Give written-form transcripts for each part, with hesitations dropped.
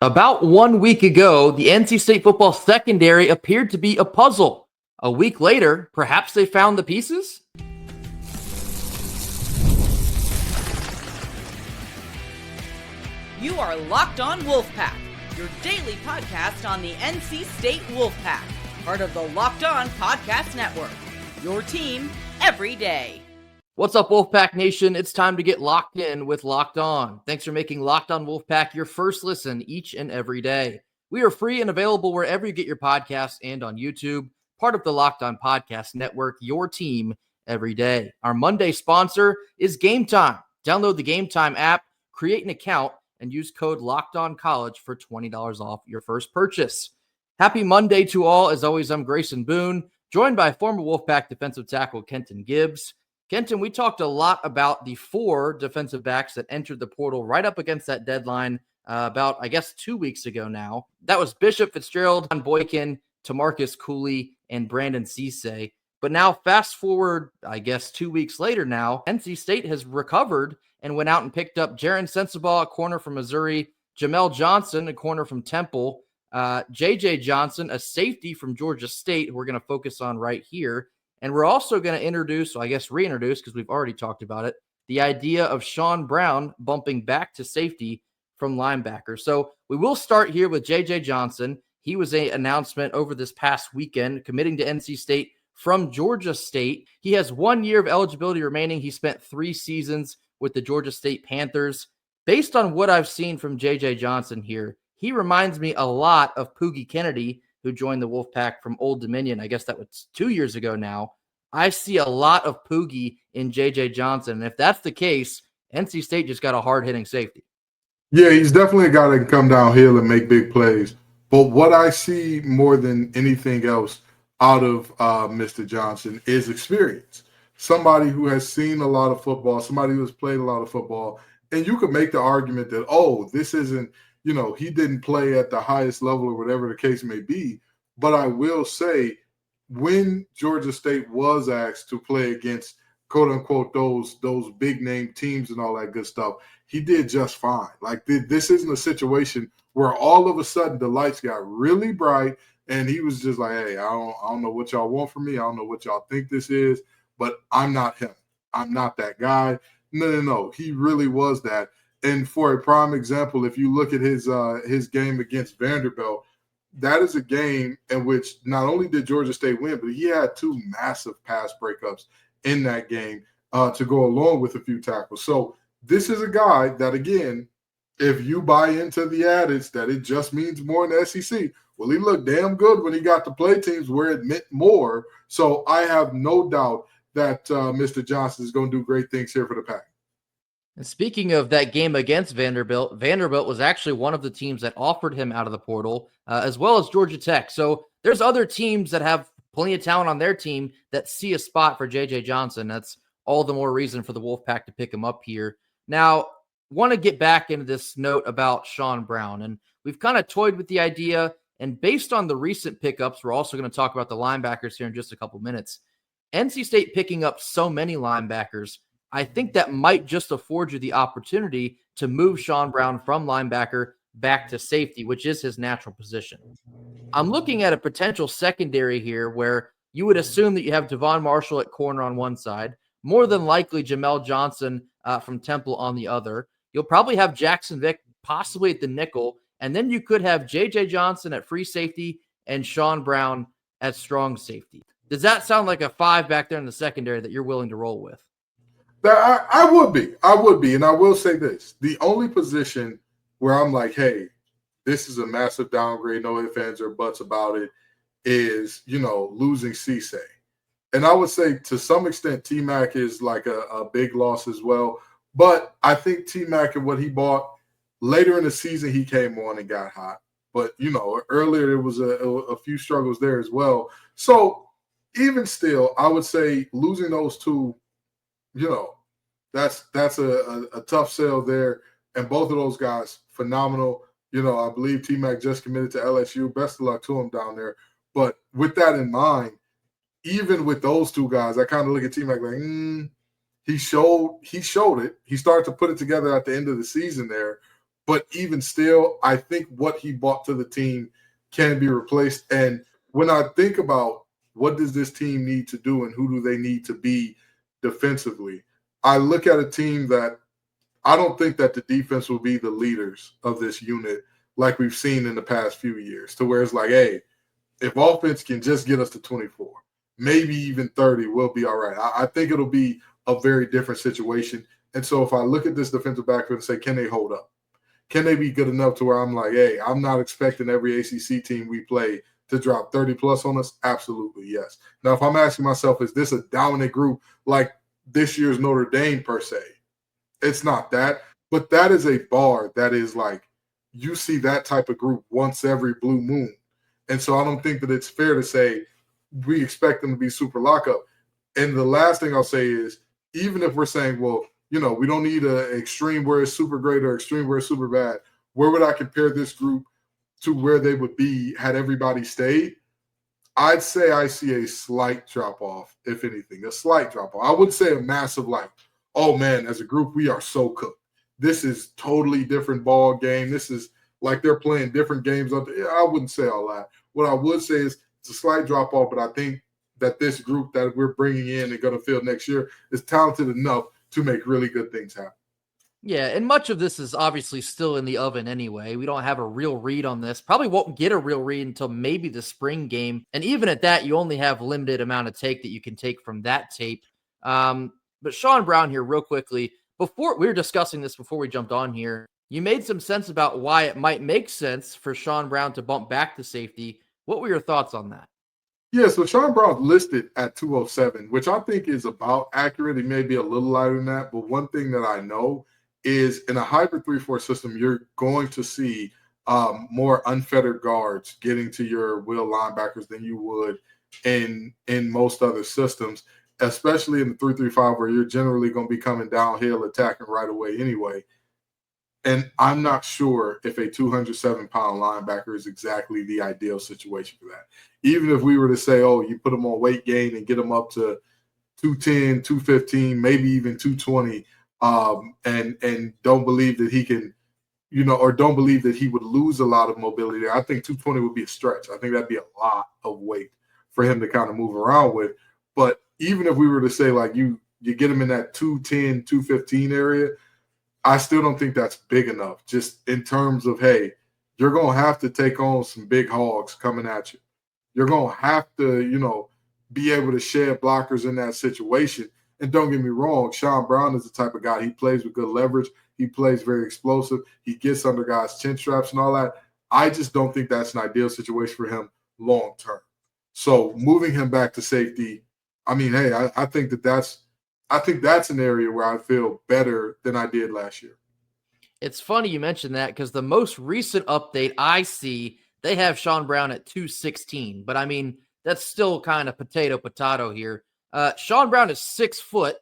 About 1 week ago, the NC State football secondary appeared to be a puzzle. A week later, perhaps they found the pieces? You are Locked On Wolfpack, your daily podcast on the NC State Wolfpack, part of the Locked On Podcast Network, your team every day. What's up, Wolfpack Nation? It's time to get locked in with Locked On. Thanks for making Locked On Wolfpack your first listen each and every day. We are free and available wherever you get your podcasts and on YouTube, part of the Locked On Podcast Network, your team every day. Our Monday sponsor is Game Time. Download the Game Time app, create an account, and use code LOCKEDONCollege for $20 off your first purchase. Happy Monday to all. As always, I'm Grayson Boone, joined by former Wolfpack defensive tackle Kenton Gibbs. Kenton, we talked a lot about the 4 defensive backs that entered the portal right up against that deadline about, 2 weeks ago now. That was Bishop Fitzgerald, John Boykin, Tamarcus Cooley, and Brandon Cisse. But now fast forward, 2 weeks later now, NC State has recovered and went out and picked up Jaron Sensabaugh, a corner from Missouri, Jamel Johnson, a corner from Temple, J.J. Johnson, a safety from Georgia State, who we're going to focus on right here. And we're also going to reintroduce, because we've already talked about it, the idea of Shawn Brown bumping back to safety from linebacker. So we will start here with J.J. Johnson. He was an announcement over this past weekend, committing to NC State from Georgia State. He has 1 year of eligibility remaining. He spent 3 seasons with the Georgia State Panthers. Based on what I've seen from J.J. Johnson here, he reminds me a lot of Poogie Kennedy, who joined the Wolfpack from Old Dominion. I guess that was 2 years ago now. I see a lot of Poogie in J.J. Johnson. And if that's the case, NC State just got a hard-hitting safety. Yeah, he's definitely a guy that can come downhill and make big plays. But what I see more than anything else out of Mr. Johnson is experience. Somebody who has seen a lot of football, somebody who has played a lot of football. And you could make the argument that, this isn't, he didn't play at the highest level or whatever the case may be. But I will say, when Georgia State was asked to play against, quote unquote, those big name teams and all that good stuff, he did just fine. Like, this isn't a situation where all of a sudden the lights got really bright and he was just like, hey, I don't know what y'all want from me. I don't know what y'all think this is, but I'm not him. I'm not that guy. No. He really was that. And for a prime example, if you look at his game against Vanderbilt, that is a game in which not only did Georgia State win, but he had 2 massive pass breakups in that game to go along with a few tackles. So this is a guy that, again, if you buy into the adage that it just means more in the SEC, well, he looked damn good when he got to play teams where it meant more. So I have no doubt that Mr. Johnson is going to do great things here for the Pack. And speaking of that game against Vanderbilt, Vanderbilt was actually one of the teams that offered him out of the portal, as well as Georgia Tech. So there's other teams that have plenty of talent on their team that see a spot for J.J. Johnson. That's all the more reason for the Wolfpack to pick him up here. Now, want to get back into this note about Shawn Brown. And we've kind of toyed with the idea. And based on the recent pickups, we're also going to talk about the linebackers here in just a couple minutes. NC State picking up so many linebackers, I think that might just afford you the opportunity to move Shawn Brown from linebacker back to safety, which is his natural position. I'm looking at a potential secondary here where you would assume that you have Devon Marshall at corner on one side, more than likely Jamel Johnson from Temple on the other. You'll probably have Jackson Vick possibly at the nickel, and then you could have J.J. Johnson at free safety and Shawn Brown at strong safety. Does that sound like a 5 back there in the secondary that you're willing to roll with? I would be. And I will say this. The only position where I'm like, hey, this is a massive downgrade, no ifs, ands, or buts about it, is, losing Cisse. And I would say to some extent T-Mac is like a big loss as well. But I think T-Mac and what he bought, later in the season he came on and got hot. But, earlier there was a few struggles there as well. So even still, I would say losing those two, that's a tough sell there. And both of those guys, phenomenal. I believe T-Mac just committed to LSU. Best of luck to him down there. But with that in mind, even with those two guys, I kind of look at T-Mac like, he showed it. He started to put it together at the end of the season there. But even still, I think what he brought to the team can be replaced. And when I think about what does this team need to do and who do they need to be defensively, I look at a team that I don't think that the defense will be the leaders of this unit like we've seen in the past few years, to where it's like, hey, if offense can just get us to 24, maybe even 30, we'll be all right. I think it'll be a very different situation. And so if I look at this defensive backfield and say, can they hold up? Can they be good enough to where I'm like, hey, I'm not expecting every ACC team we play to drop 30 plus on us? Absolutely, yes. Now, if I'm asking myself, is this a dominant group like this year's Notre Dame per se? It's not that, but that is a bar that is like, you see that type of group once every blue moon. And so I don't think that it's fair to say we expect them to be super lockup. And the last thing I'll say is, even if we're saying, well, you know, we don't need an extreme where it's super great or extreme where it's super bad, where would I compare this group to where they would be had everybody stayed? I'd say I see a slight drop-off, if anything, a slight drop-off. I wouldn't say a massive, like, oh, man, as a group, we are so cooked. This is totally different ball game. This is like they're playing different games. I wouldn't say all that. What I would say is it's a slight drop-off, but I think that this group that we're bringing in and going to field next year is talented enough to make really good things happen. Yeah, and much of this is obviously still in the oven anyway. We don't have a real read on this. Probably won't get a real read until maybe the spring game. And even at that, you only have limited amount of take that you can take from that tape. But Shawn Brown here real quickly, before we were discussing this before we jumped on here, you made some sense about why it might make sense for Shawn Brown to bump back to safety. What were your thoughts on that? Yeah, so Shawn Brown's listed at 207, which I think is about accurate. He may be a little lighter than that, but one thing that I know is in a hybrid 3-4 system, you're going to see more unfettered guards getting to your will linebackers than you would in most other systems, especially in the 3-3-5, where you're generally going to be coming downhill attacking right away anyway. And I'm not sure if a 207-pound linebacker is exactly the ideal situation for that. Even if we were to say, oh, you put him on weight gain and get him up to 210, 215, maybe even 220, and don't believe that he can, or don't believe that he would lose a lot of mobility there. I think 220 would be a stretch. I think that'd be a lot of weight for him to kind of move around with. But even if we were to say, like, you get him in that 210, 215 area, I still don't think that's big enough, just in terms of, hey, you're going to have to take on some big hogs coming at you. You're going to have to, be able to shed blockers in that situation. And don't get me wrong, Shawn Brown is the type of guy, he plays with good leverage. He plays very explosive. He gets under guys' chin straps and all that. I just don't think that's an ideal situation for him long term. So moving him back to safety, I mean, hey, I think that's an area where I feel better than I did last year. It's funny you mentioned that because the most recent update I see, they have Shawn Brown at 216. But, I mean, that's still kind of potato here. Shawn Brown is 6 foot,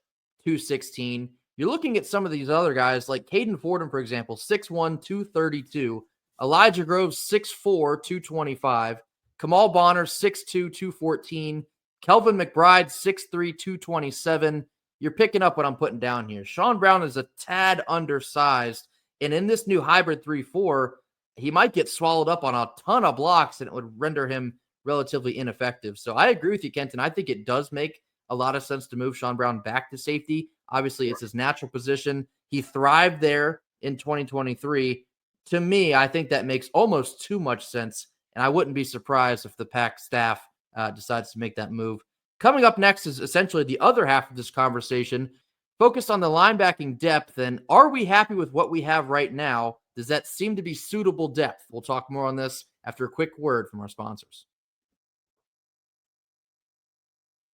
216. You're looking at some of these other guys like Caden Fordham, for example, 6'1", 232. Elijah Groves, 6'4", 225. Kamal Bonner, 6'2", 214. Kelvin McBride, 6'3", 227. You're picking up what I'm putting down here. Shawn Brown is a tad undersized, and in this new hybrid 3-4, he might get swallowed up on a ton of blocks, and it would render him relatively ineffective. So I agree with you, Kenton. I think it does make a lot of sense to move Shawn Brown back to safety. Obviously, it's his natural position. He thrived there in 2023. To me, I think that makes almost too much sense, and I wouldn't be surprised if the Pack staff decides to make that move. Coming up next is essentially the other half of this conversation, focused on the linebacking depth, and are we happy with what we have right now? Does that seem to be suitable depth? We'll talk more on this after a quick word from our sponsors.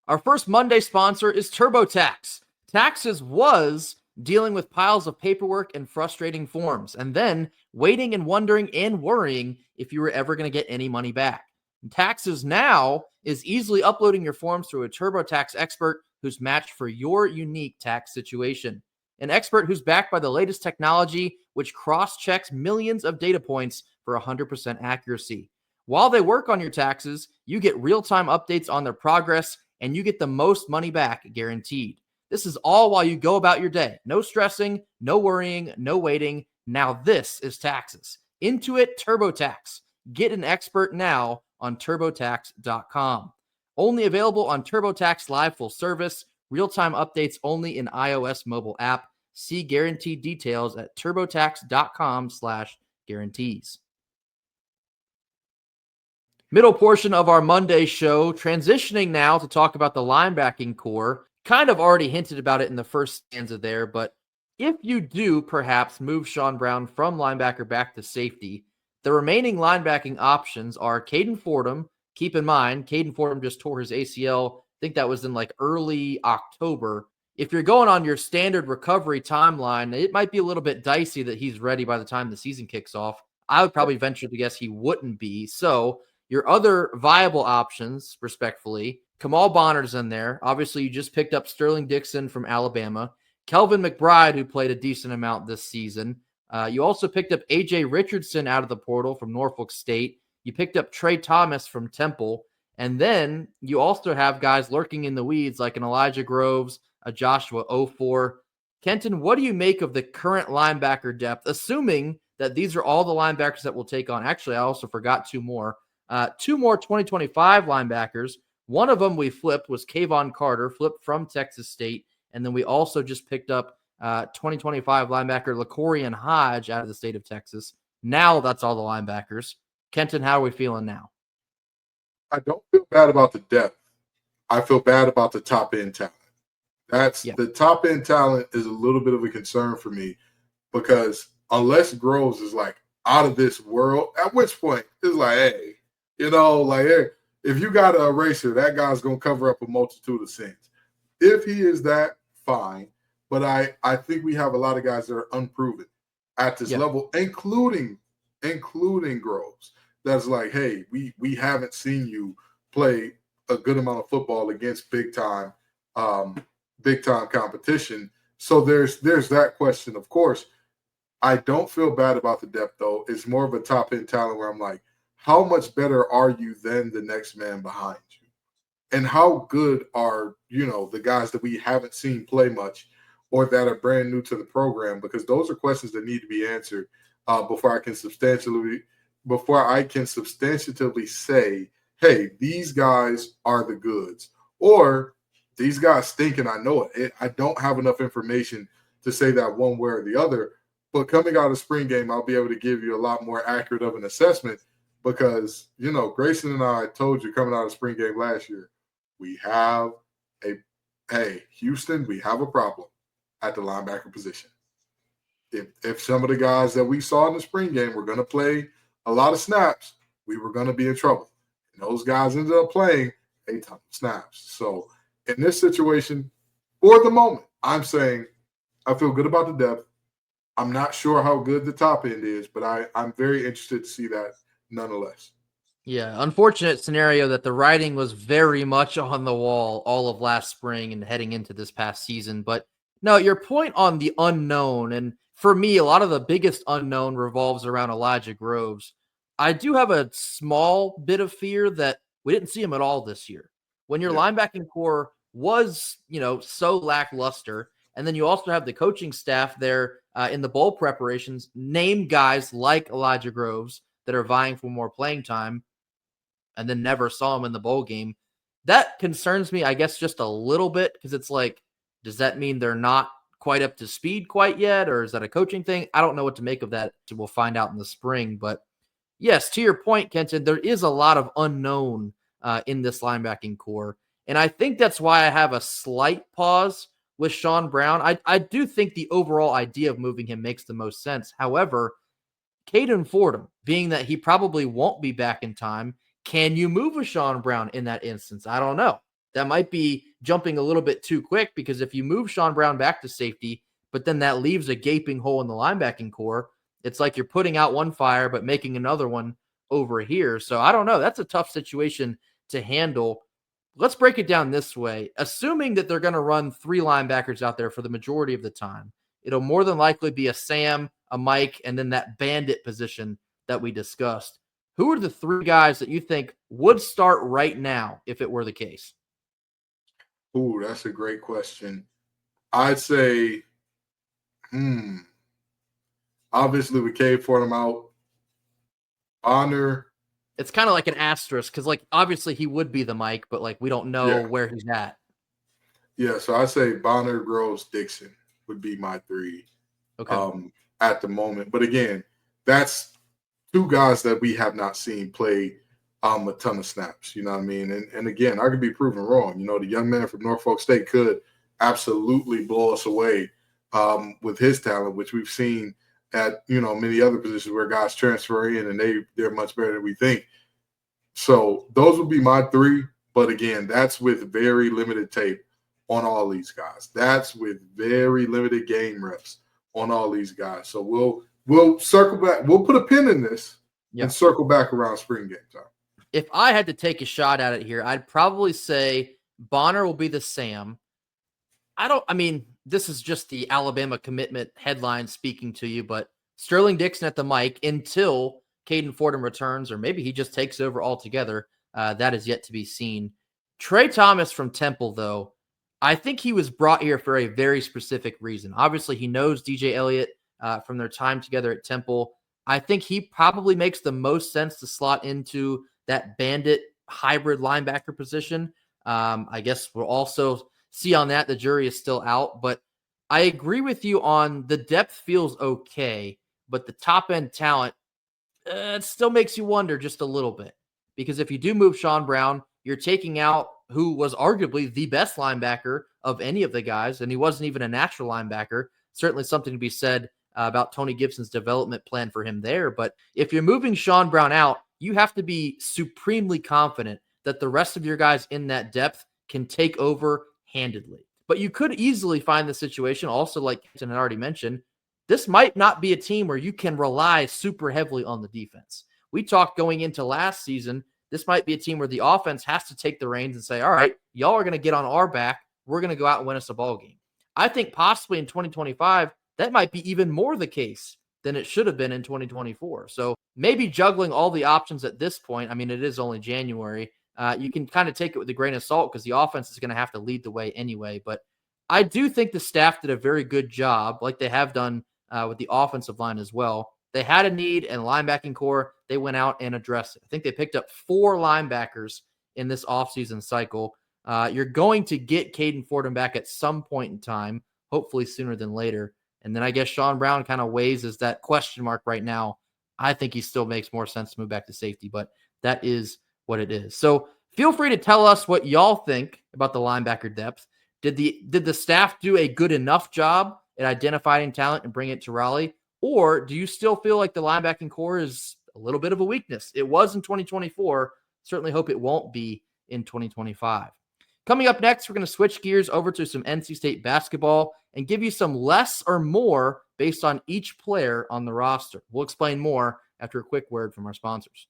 Our first Monday sponsor is TurboTax. Taxes was dealing with piles of paperwork and frustrating forms, and then waiting and wondering and worrying if you were ever going to get any money back. Taxes now is easily uploading your forms through a TurboTax expert who's matched for your unique tax situation. An expert who's backed by the latest technology, which cross-checks millions of data points for 100% accuracy. While they work on your taxes, you get real-time updates on their progress, and you get the most money back guaranteed. This is all while you go about your day. No stressing, no worrying, no waiting, Now this is taxes. Intuit TurboTax. Get an expert now on TurboTax.com. Only available on TurboTax Live Full Service. Real-time updates only in iOS mobile app. See guaranteed details at TurboTax.com/guarantees. Middle portion of our Monday show, transitioning now to talk about the linebacking core. Kind of already hinted about it in the first stanza there, but if you do perhaps move Shawn Brown from linebacker back to safety, the remaining linebacking options are Caden Fordham. Keep in mind, Caden Fordham just tore his ACL. I think that was in like early October. If you're going on your standard recovery timeline, it might be a little bit dicey that he's ready by the time the season kicks off. I would probably venture to guess he wouldn't be. So your other viable options, respectfully, Kamal Bonner's in there. Obviously, you just picked up Sterling Dixon from Alabama. Kelvin McBride, who played a decent amount this season. You also picked up A.J. Richardson out of the portal from Norfolk State. You picked up Trey Thomas from Temple. And then you also have guys lurking in the weeds like an Elijah Groves, a Joshua Ofor. Kenton, what do you make of the current linebacker depth, assuming that these are all the linebackers that we'll take on? Actually, I also forgot two more. Two more 2025 linebackers. One of them we flipped was Kayvon Carter, flipped from Texas State. And then we also just picked up 2025 linebacker LaCorian Hodge out of the state of Texas. Now that's all the linebackers. Kenton, how are we feeling now? I don't feel bad about the depth. I feel bad about the top-end talent. The top-end talent is a little bit of a concern for me because unless Groves is like out of this world, at which point it's like, hey, hey, if you got an eraser, that guy's going to cover up a multitude of sins. If he is that, fine. But I think we have a lot of guys that are unproven at this level, including Groves. That's like, hey, we haven't seen you play a good amount of football against big time competition. So there's that question. Of course, I don't feel bad about the depth though. It's more of a top end talent where I'm like, how much better are you than the next man behind you? And how good are, the guys that we haven't seen play much or that are brand new to the program? Because those are questions that need to be answered before I can substantially say, hey, these guys are the goods. Or these guys stink and I know it. I don't have enough information to say that one way or the other. But coming out of spring game, I'll be able to give you a lot more accurate of an assessment because, Grayson and I told you coming out of spring game last year, Houston, we have a problem at the linebacker position. If some of the guys that we saw in the spring game were going to play a lot of snaps, we were going to be in trouble. And those guys ended up playing a ton of snaps. So in this situation, for the moment, I'm saying I feel good about the depth. I'm not sure how good the top end is, but I'm very interested to see that nonetheless. Yeah, unfortunate scenario that the writing was very much on the wall all of last spring and heading into this past season. But no, your point on the unknown, and for me, a lot of the biggest unknown revolves around Elijah Groves. I do have a small bit of fear that we didn't see him at all this year. When your linebacking core was, so lackluster, and then you also have the coaching staff there in the bowl preparations, name guys like Elijah Groves that are vying for more playing time, and then never saw him in the bowl game. That concerns me, I guess, just a little bit because it's like, does that mean they're not quite up to speed quite yet, or is that a coaching thing? I don't know what to make of that. We'll find out in the spring. But yes, to your point, Kenton, there is a lot of unknown in this linebacking core. And I think that's why I have a slight pause with Shawn Brown. I do think the overall idea of moving him makes the most sense. However, Caden Fordham, being that he probably won't be back in time, can you move a Shawn Brown in that instance? I don't know. That might be jumping a little bit too quick because if you move Shawn Brown back to safety, but then that leaves a gaping hole in the linebacking core, it's like you're putting out one fire but making another one over here. So I don't know. That's a tough situation to handle. Let's break it down this way. Assuming that they're going to run three linebackers out there for the majority of the time, it'll more than likely be a Sam, a Mike, and then that bandit position that we discussed. Who are the three guys that you think would start right now if it were the case? Ooh, that's a great question. I'd say, Obviously, we Cade Fordham out. Honor. It's kind of like an asterisk because, like, obviously he would be the Mike, but like we don't know where he's at. Yeah, so I say Bonner, Groves, Dixon would be my three at the moment. But again, that's two guys that we have not seen play a ton of snaps. You know what I mean? And again, I could be proven wrong. You know, the young man from Norfolk State could absolutely blow us away with his talent, which we've seen at, you know, many other positions where guys transfer in and they're much better than we think. So those would be my three. But again, that's with very limited tape on all these guys. That's with very limited game reps on all these guys. So we'll circle back. We'll put a pin in this and circle back around spring game time. If I had to take a shot at it here, I'd probably say Bonner will be the Sam. I mean, this is just the Alabama commitment headline speaking to you, but Sterling Dixon at the mic until Caden Fordham returns, or maybe he just takes over altogether. That is yet to be seen. Trey Thomas from Temple, though, I think he was brought here for a very specific reason. Obviously, he knows DJ Elliott from their time together at Temple. I think he probably makes the most sense to slot into that bandit hybrid linebacker position. I guess we'll also see on that. The jury is still out, but I agree with you on the depth feels okay, but the top end talent, it still makes you wonder just a little bit, because if you do move Shawn Brown, you're taking out who was arguably the best linebacker of any of the guys, and he wasn't even a natural linebacker. Certainly something to be said about Tony Gibson's development plan for him there. But if you're moving Shawn Brown out, you have to be supremely confident that the rest of your guys in that depth can take over handedly. But you could easily find the situation, also like Kenton had already mentioned, this might not be a team where you can rely super heavily on the defense. We talked going into last season, this might be a team where the offense has to take the reins and say, all right, y'all are going to get on our back. We're going to go out and win us a ball game. I think possibly in 2025, that might be even more the case than it should have been in 2024. So maybe juggling all the options at this point, I mean, it is only January. You can kind of take it with a grain of salt because the offense is going to have to lead the way anyway. But I do think the staff did a very good job, like they have done with the offensive line as well. They had a need and linebacking core. They went out and addressed it. I think they picked up 4 linebackers in this offseason cycle. You're going to get Caden Fordham back at some point in time, hopefully sooner than later. And then I guess Shawn Brown kind of weighs as that question mark right now. I think he still makes more sense to move back to safety, but that is what it is. So feel free to tell us what y'all think about the linebacker depth. Did the staff do a good enough job at identifying talent and bring it to Raleigh? Or do you still feel like the linebacking core is a little bit of a weakness? It was in 2024. Certainly hope it won't be in 2025. Coming up next, we're going to switch gears over to some NC State basketball and give you some less or more based on each player on the roster. We'll explain more after a quick word from our sponsors.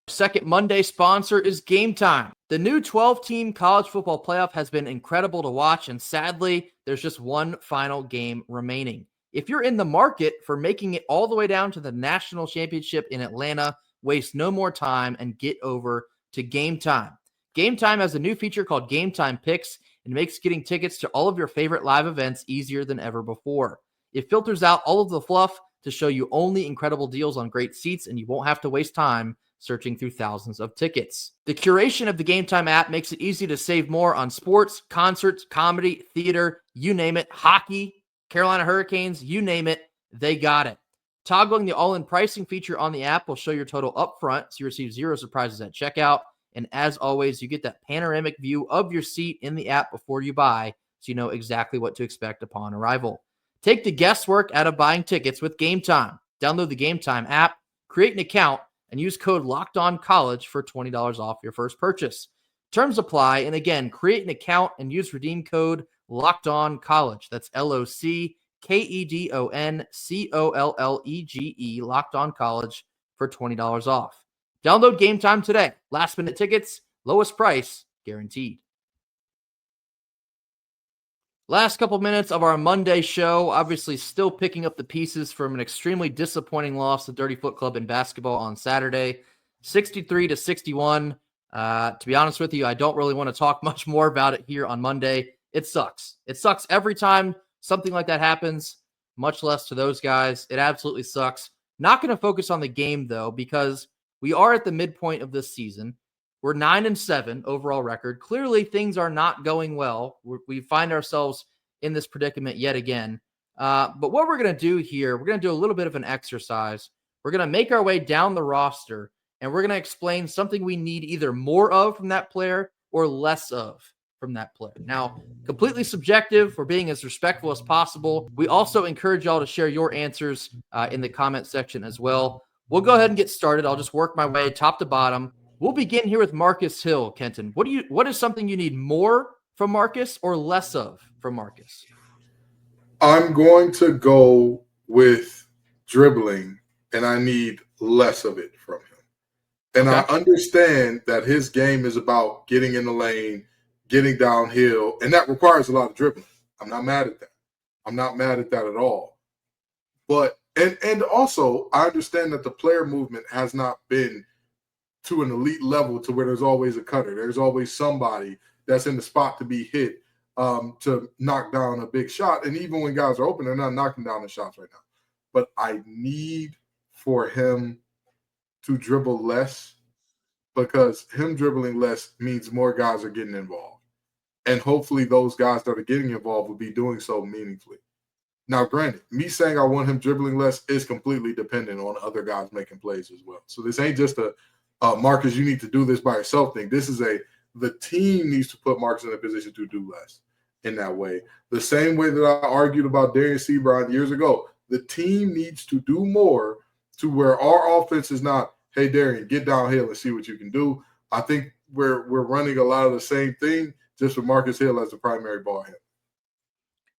Second Monday sponsor is Game Time. The new 12-team college football playoff has been incredible to watch, and sadly, there's just one final game remaining. If you're in the market for making it all the way down to the national championship in Atlanta, waste no more time and get over to Game Time. Game Time has a new feature called Game Time Picks and makes getting tickets to all of your favorite live events easier than ever before. It filters out all of the fluff to show you only incredible deals on great seats, and you won't have to waste time searching through thousands of tickets. The curation of the Game Time app makes it easy to save more on sports, concerts, comedy, theater, you name it, hockey, Carolina Hurricanes, you name it, they got it. Toggling the all-in pricing feature on the app will show your total upfront, so you receive 0 surprises at checkout. And as always, you get that panoramic view of your seat in the app before you buy, so you know exactly what to expect upon arrival. Take the guesswork out of buying tickets with Game Time. Download the Game Time app, create an account, and use code LOCKEDONCollege for $20 off your first purchase. Terms apply, and again, create an account and use redeem code LOCKEDONCollege. That's LOCKEDONCOLLEGE, Locked On College, for $20 off. Download Game Time today. Last minute tickets, lowest price guaranteed. Last couple minutes of our Monday show, obviously still picking up the pieces from an extremely disappointing loss to Dirty Foot Club in basketball on Saturday, 63-61. To be honest with you, I don't really want to talk much more about it here on Monday. It sucks. It sucks every time something like that happens. much less to those guys. It absolutely sucks. Not going to focus on the game, though, because we are at the midpoint of this season. We're 9-7 overall record. Clearly, things are not going well. We find ourselves in this predicament yet again. But what we're going to do here, we're going to do a little bit of an exercise. We're going to make our way down the roster, and we're going to explain something we need either more of from that player or less of from that player. Now, completely subjective. We're being as respectful as possible. We also encourage y'all to share your answers in the comment section as well. We'll go ahead and get started. I'll just work my way top to bottom. We'll begin here with Marcus Hill. Kenton, what is something you need more from Marcus or less of from Marcus? I'm going to go with dribbling, and I need less of it from him. And okay. I understand that his game is about getting in the lane, getting downhill, and that requires a lot of dribbling. I'm not mad at that. I'm not mad at that at all. But and also, I understand that the player movement has not been to an elite level to where there's always a cutter. There's always somebody that's in the spot to be hit to knock down a big shot. And even when guys are open, they're not knocking down the shots right now. But I need for him to dribble less, because him dribbling less means more guys are getting involved. And hopefully those guys that are getting involved will be doing so meaningfully. Now, granted, me saying I want him dribbling less is completely dependent on other guys making plays as well. So this ain't just a Marcus, you need to do this by yourself thing. This is the team needs to put Marcus in a position to do less in that way. The same way that I argued about Darian Seabrod years ago. The team needs to do more to where our offense is not, hey, Darian, get downhill and see what you can do. I think we're running a lot of the same thing, just with Marcus Hill as the primary ball handler.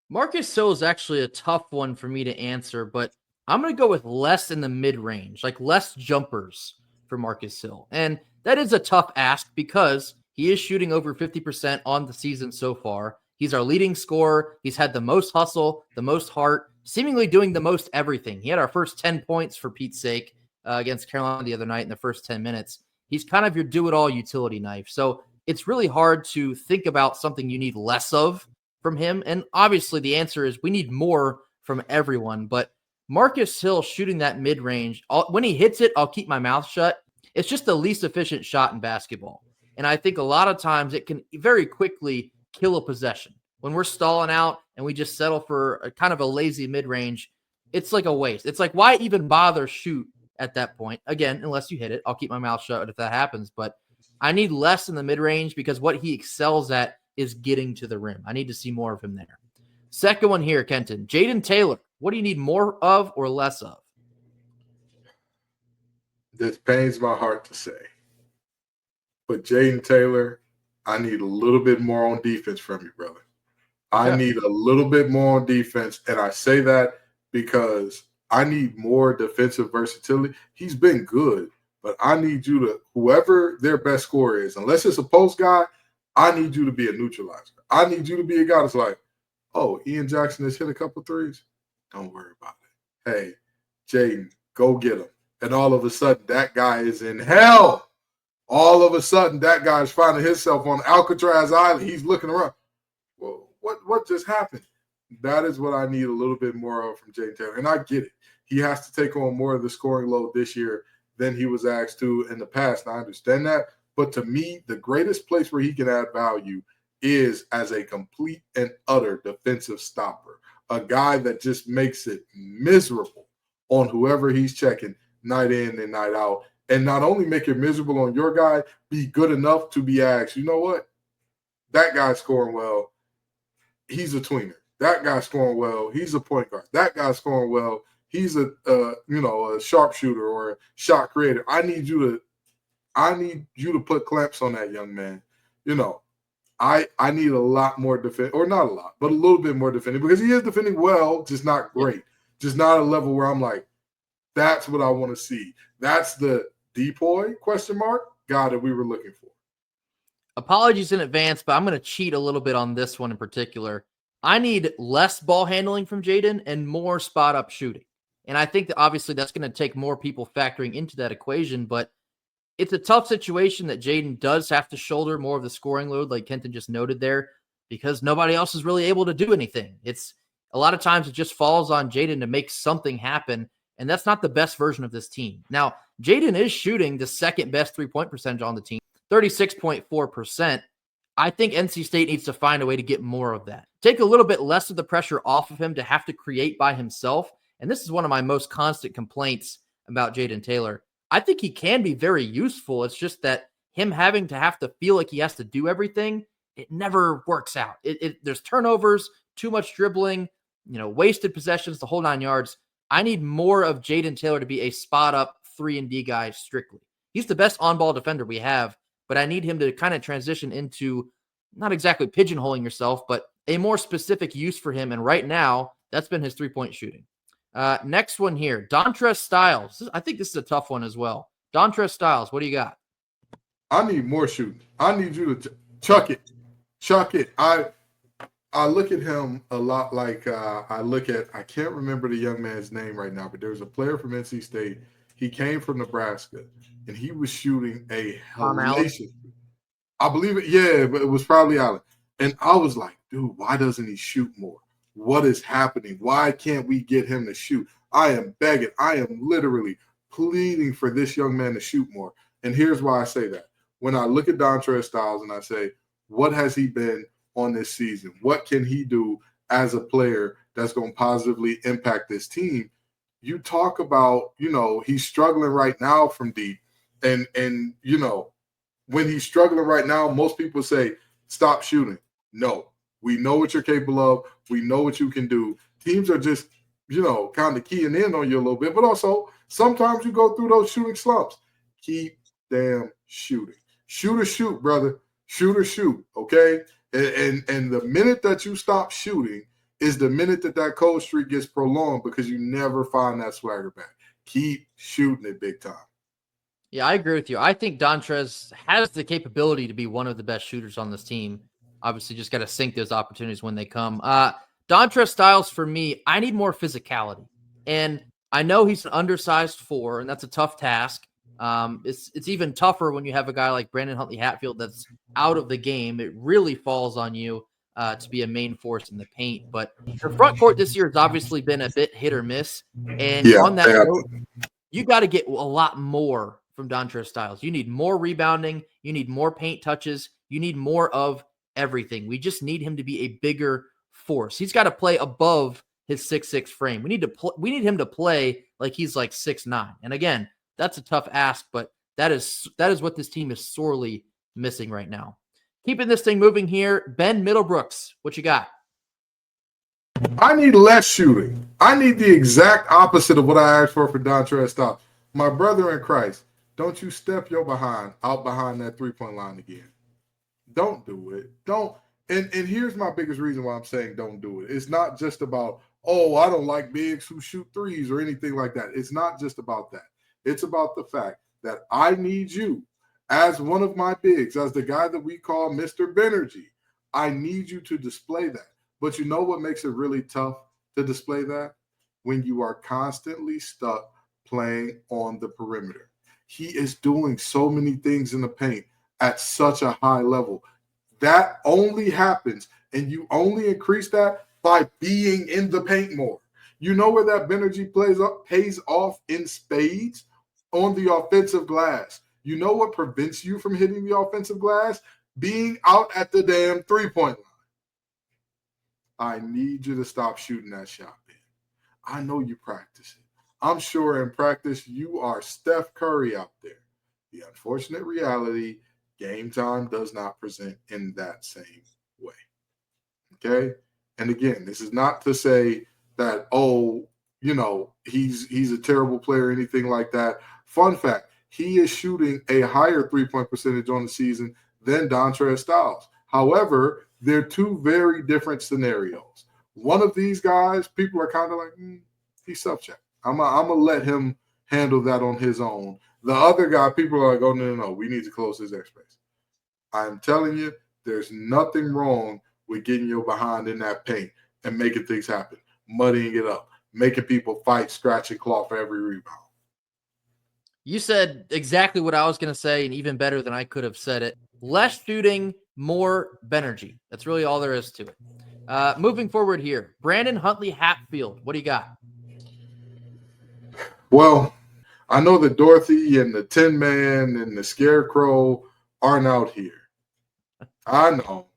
Marcus Hill is actually a tough one for me to answer, but I'm going to go with less in the mid-range, like less jumpers for Marcus Hill. And that is a tough ask because he is shooting over 50% on the season so far. He's our leading scorer. He's had the most hustle, the most heart, seemingly doing the most everything. He had our first 10 points, for Pete's sake, against Carolina the other night in the first 10 minutes. He's kind of your do-it-all utility knife. So it's really hard to think about something you need less of from him. And obviously the answer is we need more from everyone. But Marcus Hill shooting that mid-range, when he hits it, I'll keep my mouth shut. It's just the least efficient shot in basketball. And I think a lot of times it can very quickly kill a possession. When we're stalling out and we just settle for a kind of a lazy mid-range, it's like a waste. It's like, why even bother shoot at that point? Again, unless you hit it, I'll keep my mouth shut if that happens. But I need less in the mid-range because what he excels at is getting to the rim. I need to see more of him there. Second one here, Kenton. Jaden Taylor. What do you need more of or less of? This pains my heart to say. But Jaden Taylor, I need a little bit more on defense from you, brother. I need a little bit more on defense. And I say that because I need more defensive versatility. He's been good, but I need you to, whoever their best scorer is, unless it's a post guy, I need you to be a neutralizer. I need you to be a guy that's like, oh, Ian Jackson has hit a couple threes. Don't worry about it. Hey, Jaden, go get him. And all of a sudden, that guy is in hell. All of a sudden, that guy is finding himself on Alcatraz Island. He's looking around. Well, what just happened? That is what I need a little bit more of from Jaden Taylor. And I get it. He has to take on more of the scoring load this year than he was asked to in the past. And I understand that. But to me, the greatest place where he can add value is as a complete and utter defensive stopper, a guy that just makes it miserable on whoever he's checking night in and night out. And not only make it miserable on your guy, be good enough to be asked, you know what? That guy's scoring well. He's a tweener. That guy's scoring well. He's a point guard. That guy's scoring well. He's a sharpshooter or a shot creator. I need you to put clamps on that young man. I need a lot more defense, or not a lot, but a little bit more defending, because he is defending well, just not great. Just not a level where I'm like, that's what I want to see. That's the depoy guy that we were looking for. Apologies in advance, but I'm going to cheat a little bit on this one in particular. I need less ball handling from Jaden and more spot up shooting. And I think that obviously that's going to take more people factoring into that equation, but it's a tough situation that Jaden does have to shoulder more of the scoring load, like Kenton just noted there, because nobody else is really able to do anything. It's A lot of times it just falls on Jaden to make something happen, and that's not the best version of this team. Now, Jaden is shooting the second best three-point percentage on the team, 36.4%. I think NC State needs to find a way to get more of that. Take a little bit less of the pressure off of him to have to create by himself. And this is one of my most constant complaints about Jaden Taylor. I think he can be very useful. It's just that him having to have to feel like he has to do everything, it never works out. There's turnovers, too much dribbling, wasted possessions, the whole 9 yards. I need more of Jaden Taylor to be a spot-up 3-and-D guy strictly. He's the best on-ball defender we have, but I need him to kind of transition into not exactly pigeonholing yourself, but a more specific use for him. And right now, that's been his three-point shooting. Next one here, Dontrez Styles. I think this is a tough one as well. Dontrez Styles, what do you got? I need more shooting. I need you to chuck it. I look at him a lot like I can't remember the young man's name right now, but there's a player from NC State. He came from Nebraska, and he was shooting a hellacious. I believe it. Yeah, but it was probably Allen. And I was like, dude, why doesn't he shoot more? What is happening? Why can't we get him to shoot? I am begging. I am literally pleading for this young man to shoot more. And here's why I say that. When I look at Dontrez Styles and I say, what has he been on this season? What can he do as a player that's going to positively impact this team? You talk about, he's struggling right now from deep. And when he's struggling right now, most people say, stop shooting. No, we know what you're capable of. We know what you can do. Teams are just, kind of keying in on you a little bit, but also sometimes you go through those shooting slumps. Keep damn shooting. Shoot or shoot, brother. Shoot or shoot, okay? And the minute that you stop shooting is the minute that cold streak gets prolonged because you never find that swagger back. Keep shooting it big time. Yeah, I agree with you. I think Dontrez has the capability to be one of the best shooters on this team. Obviously, just got to sink those opportunities when they come. Dontrez Styles, for me, I need more physicality. And I know he's an undersized 4, and that's a tough task. It's even tougher when you have a guy like Brandon Huntley Hatfield that's out of the game. It really falls on you to be a main force in the paint. But the front court this year has obviously been a bit hit or miss. And on that note, you got to get a lot more from Dontrez Styles. You need more rebounding. You need more paint touches. You need more of everything. We just need him to be a bigger force. He's got to play above his 6'6" frame. We need him to play like he's like 6'9". And again, that's a tough ask, but that is what this team is sorely missing right now. Keeping this thing moving here, Ben Middlebrooks, what you got? I need less shooting. I need the exact opposite of what I asked for Dontrez Styles. My brother in Christ, don't you step your behind out behind that three-point line again. Don't do it. Don't. And here's my biggest reason why I'm saying don't do it. It's not just about, I don't like bigs who shoot threes or anything like that. It's not just about that. It's about the fact that I need you as one of my bigs, as the guy that we call Mr. Benergy. I need you to display that. But you know what makes it really tough to display that? When you are constantly stuck playing on the perimeter. He is doing so many things in the paint at such a high level. That only happens, and you only increase that by being in the paint more. You know where that Benergy pays off in spades? On the offensive glass. You know what prevents you from hitting the offensive glass? Being out at the damn three-point line. I need you to stop shooting that shot, Ben. I know you practice it. I'm sure in practice you are Steph Curry out there. The unfortunate reality, game time does not present in that same way. Okay? And again, this is not to say that, he's a terrible player or anything like that. Fun fact, he is shooting a higher three-point percentage on the season than Dontrez Styles. However, they're two very different scenarios. One of these guys, people are kind of like, he's self-check. I'm going to let him handle that on his own. The other guy, people are like, no, we need to close his airspace. I'm telling you, there's nothing wrong with getting your behind in that paint and making things happen, muddying it up, making people fight, scratch, and claw for every rebound. You said exactly what I was going to say, and even better than I could have said it. Less shooting, more Benergy. That's really all there is to it. Moving forward here, Brandon Huntley Hatfield. What do you got? Well, I know that Dorothy and the Tin Man and the Scarecrow aren't out here. I know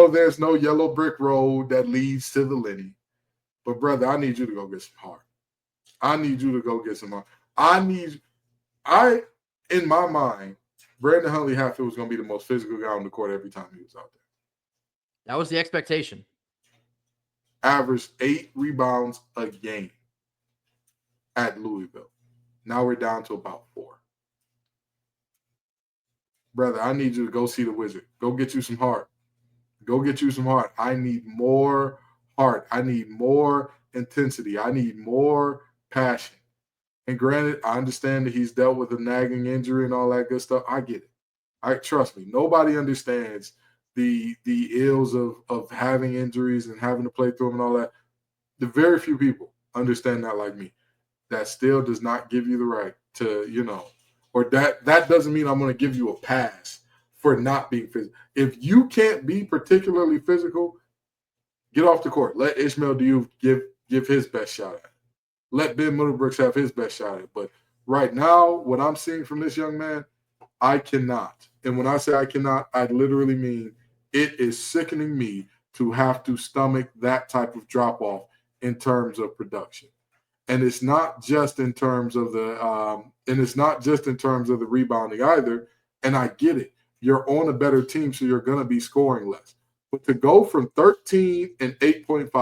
there's no yellow brick road that leads to the Lenny. But, brother, I need you to go get some heart. In my mind, Brandon Huntley Hatfield was going to be the most physical guy on the court every time he was out there. That was the expectation. Averaged 8 rebounds a game at Louisville. Now we're down to about 4. Brother, I need you to go see the Wizard. Go get you some heart. I need more heart. I need more intensity. I need more passion. And granted, I understand that he's dealt with a nagging injury and all that good stuff. I get it. Trust me, nobody understands the ills of having injuries and having to play through them and all that. The very few people understand that like me. That still does not give you the right to, or that doesn't mean I'm going to give you a pass for not being physical. If you can't be particularly physical, get off the court. Let Ishmael Diouf give his best shot at it. Let Ben Middlebrooks have his best shot at it. But right now, what I'm seeing from this young man, I cannot. And when I say I cannot, I literally mean it is sickening me to have to stomach that type of drop-off in terms of production. And it's not just in terms of the rebounding either. And I get it. You're on a better team, so you're going to be scoring less. But to go from 13 and 8.5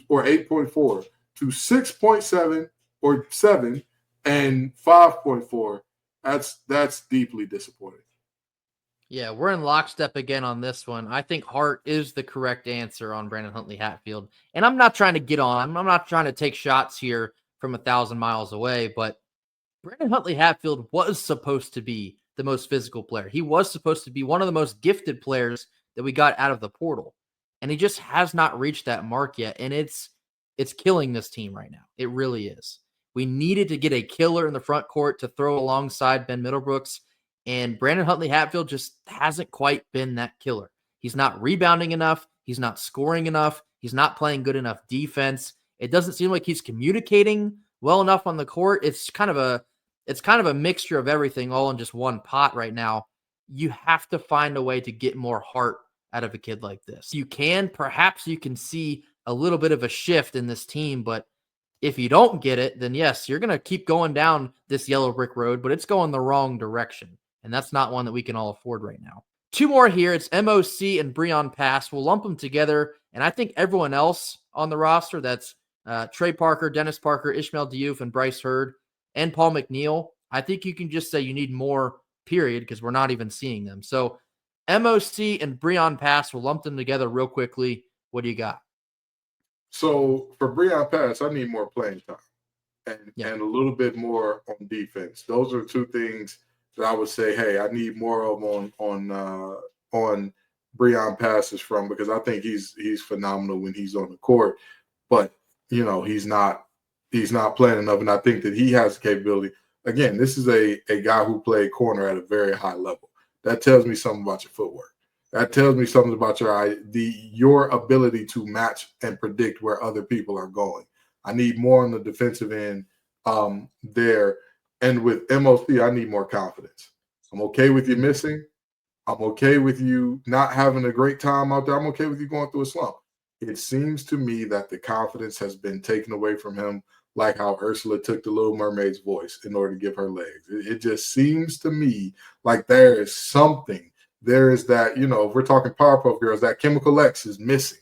or 8.4 to 6.7 or 7 and 5.4, that's deeply disappointing. Yeah, we're in lockstep again on this one. I think heart is the correct answer on Brandon Huntley Hatfield. And I'm not trying to get on. I'm not trying to take shots here from 1,000 miles away, but Brandon Huntley Hatfield was supposed to be the most physical player. He was supposed to be one of the most gifted players that we got out of the portal. And he just has not reached that mark yet. And it's killing this team right now. It really is. We needed to get a killer in the front court to throw alongside Ben Middlebrooks. And Brandon Huntley Hatfield just hasn't quite been that killer. He's not rebounding enough. He's not scoring enough. He's not playing good enough defense. It doesn't seem like he's communicating well enough on the court. It's kind of a mixture of everything all in just one pot right now. You have to find a way to get more heart out of a kid like this. Perhaps you can see a little bit of a shift in this team, but if you don't get it, then yes, you're going to keep going down this yellow brick road, but it's going the wrong direction. And that's not one that we can all afford right now. 2 more here. It's MOC and Breon Pass. We'll lump them together. And I think everyone else on the roster, that's Trey Parker, Dennis Parker, Ishmael Diouf, and Bryce Hurd, and Paul McNeil, I think you can just say you need more, period, because we're not even seeing them. So MOC and Breon Pass, we'll lump them together real quickly. What do you got? So for Breon Pass, I need more playing time and a little bit more on defense. Those are 2 things that I would say, hey, I need more of on Breon Passes from, because I think he's phenomenal when he's on the court, but he's not playing enough, and I think that he has the capability. Again, this is a guy who played corner at a very high level. That tells me something about your footwork. That tells me something about your ability to match and predict where other people are going. I need more on the defensive end there. And with MOC, I need more confidence. I'm okay with you missing. I'm okay with you not having a great time out there. I'm okay with you going through a slump. It seems to me that the confidence has been taken away from him, like how Ursula took the Little Mermaid's voice in order to give her legs. It just seems to me like there is something. There is that, if we're talking Powerpuff Girls, that Chemical X is missing.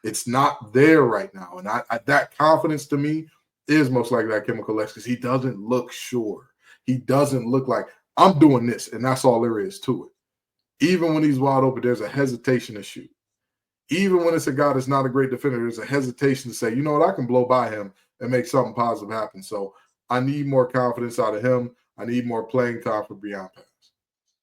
It's not there right now. And I that confidence to me is most likely that Chemical X, because he doesn't look sure. He doesn't look like, I'm doing this, and that's all there is to it. Even when he's wide open, there's a hesitation to shoot. Even when it's a guy that's not a great defender, there's a hesitation to say, you know what, I can blow by him and make something positive happen. So I need more confidence out of him. I need more playing time for Breon Pass.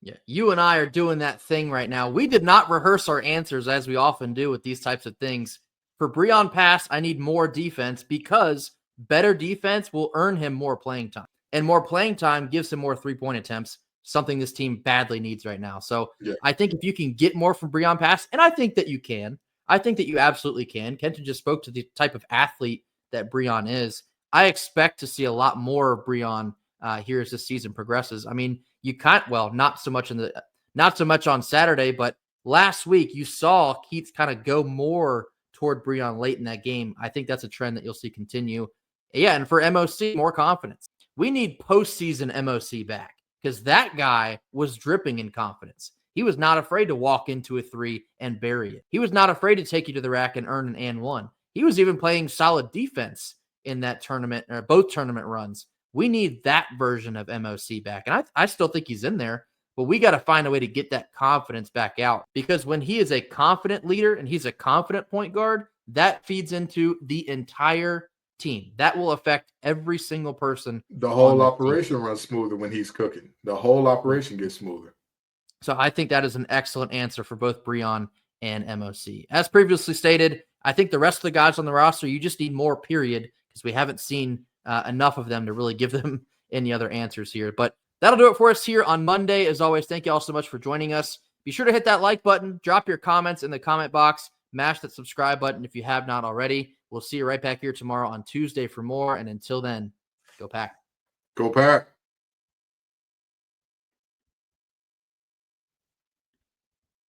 Yeah, you and I are doing that thing right now. We did not rehearse our answers as we often do with these types of things. For Breon Pass, I need more defense, because better defense will earn him more playing time. And more playing time gives him more 3-point attempts, something this team badly needs right now. So yeah. I think if you can get more from Breon Pass, and I think that you can, I think that you absolutely can. Kenton just spoke to the type of athlete that Breon is. I expect to see a lot more of Breon here as this season progresses. I mean, you can't, not so much on Saturday, but last week you saw Keith kind of go more toward Breon late in that game. I think that's a trend that you'll see continue. Yeah, and for MOC, more confidence. We need postseason MOC back because that guy was dripping in confidence. He was not afraid to walk into a three and bury it. He was not afraid to take you to the rack and earn an and one. He was even playing solid defense in that tournament, or both tournament runs. We need that version of MOC back. And I still think he's in there, but we got to find a way to get that confidence back out, because when he is a confident leader and he's a confident point guard, that feeds into the entire team. That will affect every single person. The whole operation runs smoother when he's cooking. The whole operation gets smoother. So I think that is an excellent answer for both Breon and MOC. As previously stated, I think the rest of the guys on the roster, you just need more, period, because we haven't seen enough of them to really give them any other answers here. But that'll do it for us here on Monday. As always, thank you all so much for joining us. Be sure to hit that like button, drop your comments in the comment box, mash that subscribe button if you have not already. We'll see you right back here tomorrow on Tuesday for more. And until then, go Pack. Go Pack.